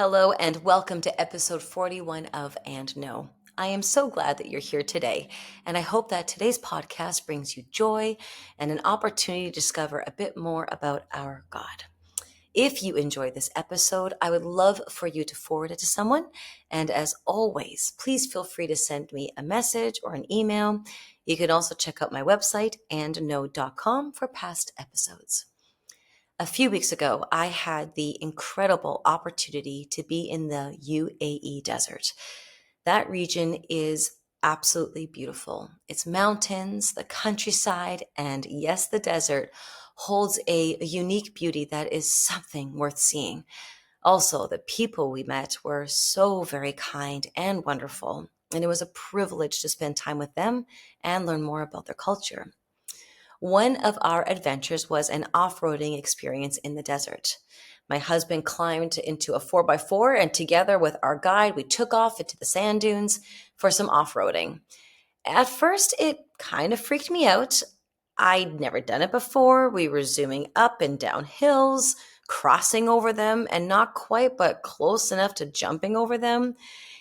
Hello and welcome to episode 41 of And No. I am so glad that you're here today, and I hope that today's podcast brings you joy and an opportunity to discover a bit more about our God. If you enjoyed this episode, I would love for you to forward it to someone. And as always, please feel free to send me a message or an email. You can also check out my website, andknow.com, for past episodes. A few weeks ago, I had the incredible opportunity to be in the UAE desert. That region is absolutely beautiful. Its mountains, the countryside, and yes, the desert holds a unique beauty that is something worth seeing. Also, the people we met were so very kind and wonderful, and it was a privilege to spend time with them and learn more about their culture. One of our adventures was an off-roading experience in the desert. My husband climbed into a 4x4, and together with our guide, we took off into the sand dunes for some off-roading. At first, it kind of freaked me out. I'd never done it before. We were zooming up and down hills, crossing over them, and not quite, but close enough to jumping over them.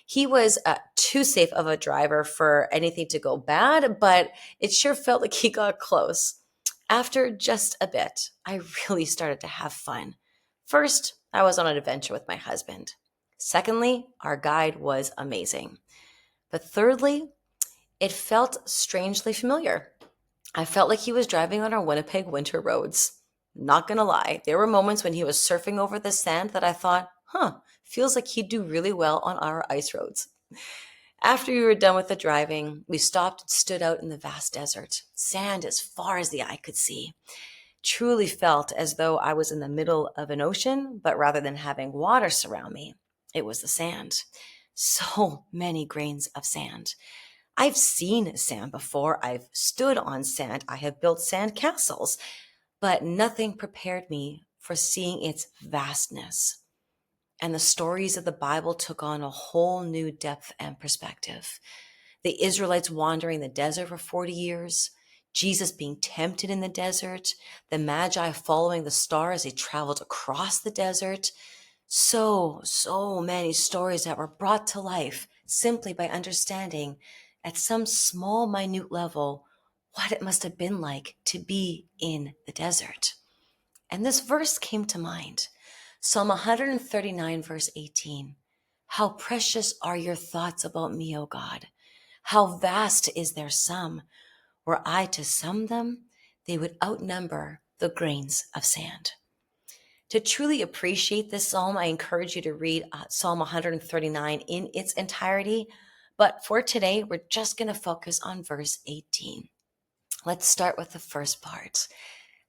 He was too safe of a driver for anything to go bad, but it sure felt like he got close. After just a bit, I really started to have fun. First, I was on an adventure with my husband. Secondly, our guide was amazing. But thirdly, it felt strangely familiar. I felt like he was driving on our Winnipeg winter roads. Not gonna lie, there were moments when he was surfing over the sand that I thought, feels like he'd do really well on our ice roads. After we were done with the driving, we stopped and stood out in the vast desert, sand as far as the eye could see. Truly felt as though I was in the middle of an ocean, but rather than having water surround me, it was the sand. So many grains of sand. I've seen sand before. I've stood on sand. I have built sand castles, but nothing prepared me for seeing its vastness. And the stories of the Bible took on a whole new depth and perspective. The Israelites wandering the desert for 40 years, Jesus being tempted in the desert, the Magi following the star as they traveled across the desert. So many stories that were brought to life simply by understanding at some small, minute level what it must have been like to be in the desert. And this verse came to mind. Psalm 139, verse 18. How precious are your thoughts about me, O God. How vast is their sum. Were I to sum them, they would outnumber the grains of sand. To truly appreciate this psalm, I encourage you to read Psalm 139 in its entirety. But for today, we're just going to focus on verse 18. Let's start with the first part.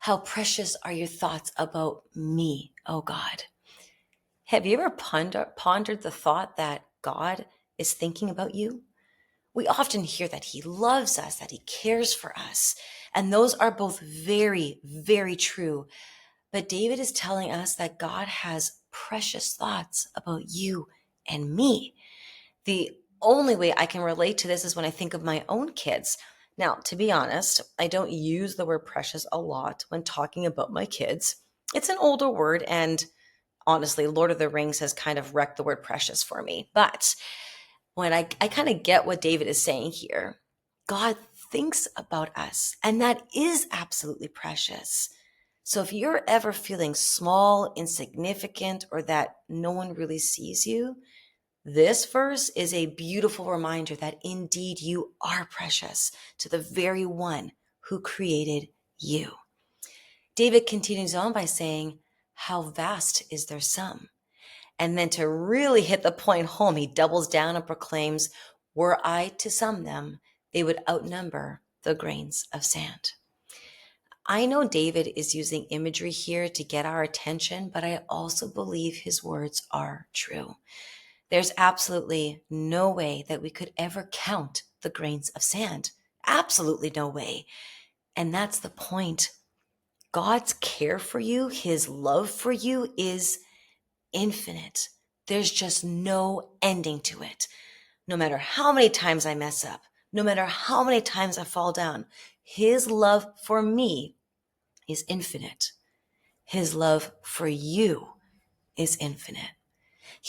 How precious are your thoughts about me, O God? Have you ever pondered the thought that God is thinking about you? We often hear that he loves us, that he cares for us. And those are both very, very true. But David is telling us that God has precious thoughts about you and me. The only way I can relate to this is when I think of my own kids. Now, to be honest, I don't use the word precious a lot when talking about my kids. It's an older word, and honestly, Lord of the Rings has kind of wrecked the word precious for me. But when I kind of get what David is saying here, God thinks about us, and that is absolutely precious. So if you're ever feeling small, insignificant, or that no one really sees you, this verse is a beautiful reminder that indeed you are precious to the very one who created you. David continues on by saying, how vast is their sum? And then to really hit the point home, he doubles down and proclaims, were I to sum them, they would outnumber the grains of sand. I know David is using imagery here to get our attention, but I also believe his words are true. There's absolutely no way that we could ever count the grains of sand. Absolutely no way. And that's the point. God's care for you, his love for you is infinite. There's just no ending to it. No matter how many times I mess up, no matter how many times I fall down, his love for me is infinite. His love for you is infinite.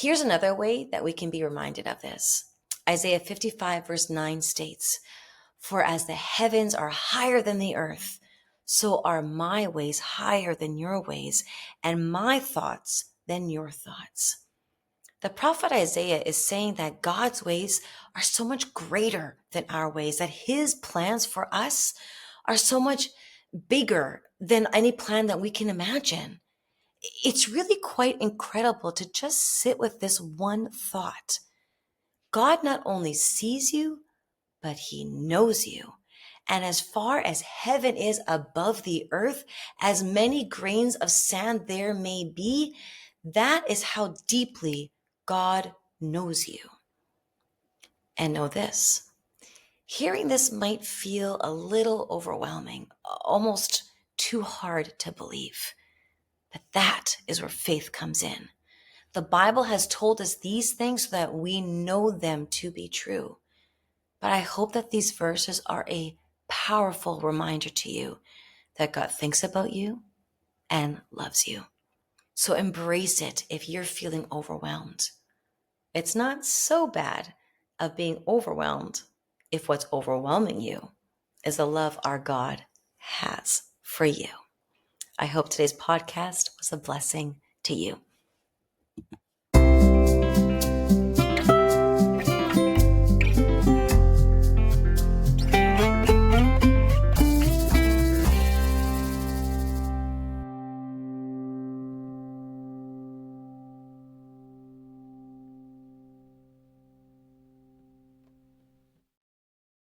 Here's another way that we can be reminded of this. Isaiah 55 verse 9 states, "For as the heavens are higher than the earth, so are my ways higher than your ways, and my thoughts than your thoughts." The prophet Isaiah is saying that God's ways are so much greater than our ways, that his plans for us are so much bigger than any plan that we can imagine. It's really quite incredible to just sit with this one thought. God not only sees you, but he knows you. And as far as heaven is above the earth, as many grains of sand there may be, that is how deeply God knows you. And know this, hearing this might feel a little overwhelming, almost too hard to believe. But that is where faith comes in. The Bible has told us these things so that we know them to be true. But I hope that these verses are a powerful reminder to you that God thinks about you and loves you. So embrace it if you're feeling overwhelmed. It's not so bad of being overwhelmed if what's overwhelming you is the love our God has for you. I hope today's podcast was a blessing to you.